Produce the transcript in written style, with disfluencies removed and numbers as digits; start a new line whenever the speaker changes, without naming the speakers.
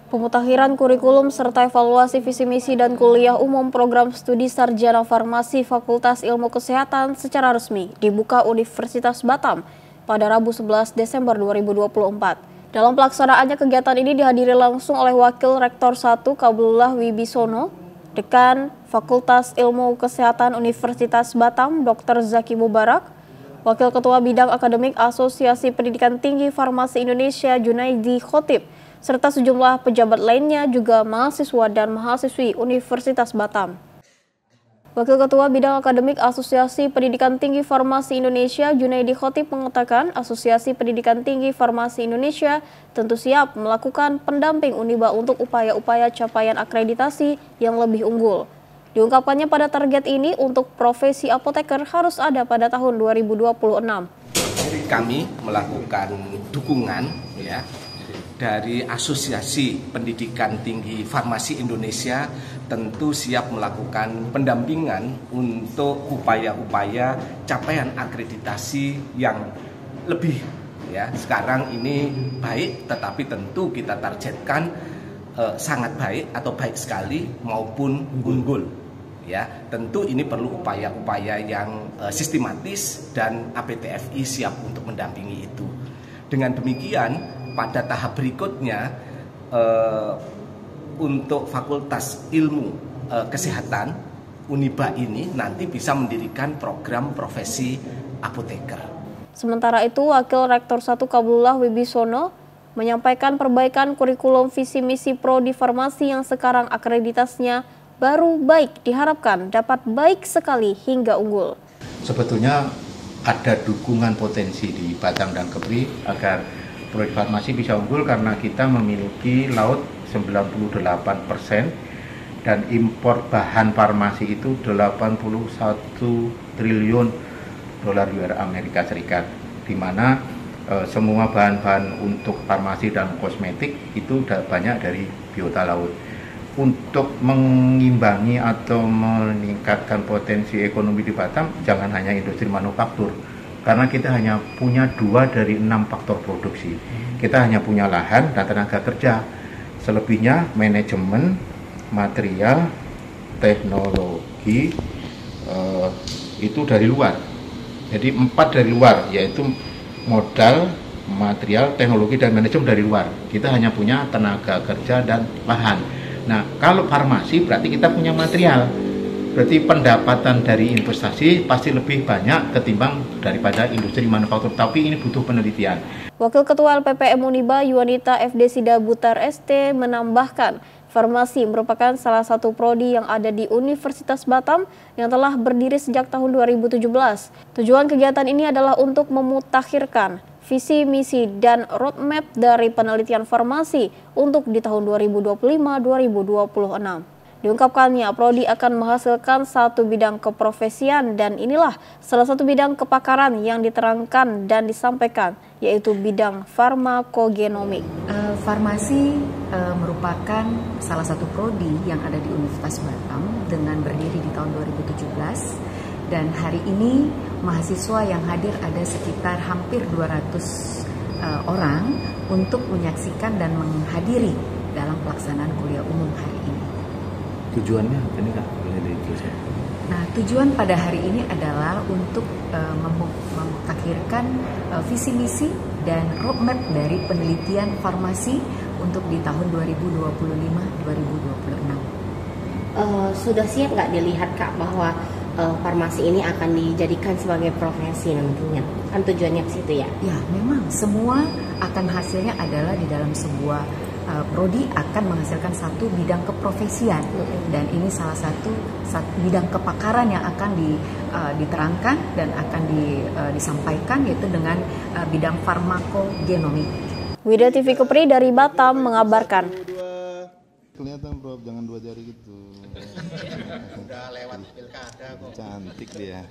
Pemutakhiran kurikulum serta evaluasi visi misi dan kuliah umum program studi sarjana farmasi Fakultas Ilmu Kesehatan secara resmi dibuka Universitas Batam pada Rabu 11 Desember 2024. Dalam pelaksanaannya, kegiatan ini dihadiri langsung oleh Wakil Rektor 1 Qablullah Wibisono, Dekan Fakultas Ilmu Kesehatan Universitas Batam Dr. Zaki Mubarak, Wakil Ketua Bidang Akademik Asosiasi Pendidikan Tinggi Farmasi Indonesia Junaidi Khotib, serta sejumlah pejabat lainnya juga mahasiswa dan mahasiswi Universitas Batam. Wakil Ketua Bidang Akademik Asosiasi Pendidikan Tinggi Farmasi Indonesia Junaidi Khotib mengatakan Asosiasi Pendidikan Tinggi Farmasi Indonesia tentu siap melakukan pendamping Uniba untuk upaya-upaya capaian akreditasi yang lebih unggul. Diungkapkannya pada target ini untuk profesi apoteker harus ada pada tahun 2026.
Kami melakukan dukungan dari Asosiasi Pendidikan Tinggi Farmasi Indonesia tentu siap melakukan pendampingan untuk upaya-upaya capaian akreditasi yang lebih sekarang ini baik, tetapi tentu kita targetkan sangat baik atau baik sekali maupun unggul. Tentu ini perlu upaya-upaya yang sistematis dan APTFI siap untuk mendampingi itu. Dengan demikian, pada tahap berikutnya untuk Fakultas Ilmu Kesehatan Uniba ini nanti bisa mendirikan program profesi apoteker.
Sementara itu, Wakil Rektor 1 Qablullah Wibisono menyampaikan perbaikan kurikulum visi misi prodi farmasi yang sekarang akreditasinya baru baik diharapkan dapat baik sekali hingga unggul.
Sebetulnya ada dukungan potensi di Batam dan Kepri agar prodi farmasi bisa unggul karena kita memiliki laut 98% dan impor bahan farmasi itu 81 triliun dolar Amerika Serikat, di mana semua bahan-bahan untuk farmasi dan kosmetik itu banyak dari biota laut. Untuk mengimbangi atau meningkatkan potensi ekonomi di Batam, jangan hanya industri manufaktur, karena kita hanya punya 2 dari 6 faktor produksi. Kita hanya punya lahan dan tenaga kerja. Selebihnya manajemen, material, teknologi, itu dari luar. Jadi 4 dari luar, yaitu modal, material, teknologi, dan manajemen dari luar. Kita hanya punya tenaga kerja dan lahan. Nah, kalau farmasi berarti kita punya material. Berarti pendapatan dari investasi pasti lebih banyak ketimbang daripada industri manufaktur. Tapi ini butuh penelitian.
Wakil Ketua LPPM Uniba Yuanita FD Sida Butar ST menambahkan, farmasi merupakan salah satu prodi yang ada di Universitas Batam yang telah berdiri sejak tahun 2017. Tujuan kegiatan ini adalah untuk memutakhirkan visi, misi, dan roadmap dari penelitian farmasi untuk di tahun 2025-2026. Diungkapkannya, prodi akan menghasilkan satu bidang keprofesian dan inilah salah satu bidang kepakaran yang diterangkan dan disampaikan, yaitu bidang farmakogenomik.
Farmasi merupakan salah satu prodi yang ada di Universitas Batam dengan berdiri di tahun 2017. Dan hari ini mahasiswa yang hadir ada sekitar hampir 200 orang untuk menyaksikan dan menghadiri dalam pelaksanaan kuliah umum hari ini.
Tujuannya apa nih Kak?
Nah, tujuan pada hari ini adalah untuk memutakhirkan visi misi dan roadmap dari penelitian farmasi untuk di tahun 2025-2026.
Sudah siap nggak dilihat Kak bahwa farmasi ini akan dijadikan sebagai profesi nantinya? Kan tujuannya ke situ ya?
Ya, memang semua akan hasilnya adalah di dalam sebuah prodi akan menghasilkan satu bidang keprofesian, dan ini salah satu bidang kepakaran yang akan diterangkan dan akan disampaikan, yaitu dengan bidang farmakogenomik.
Wida TV Kepri dari Batam mengabarkan.
Kelihatan Prof, jangan 2 jari gitu.
Udah lewat pilkada kok.
Cantik dia.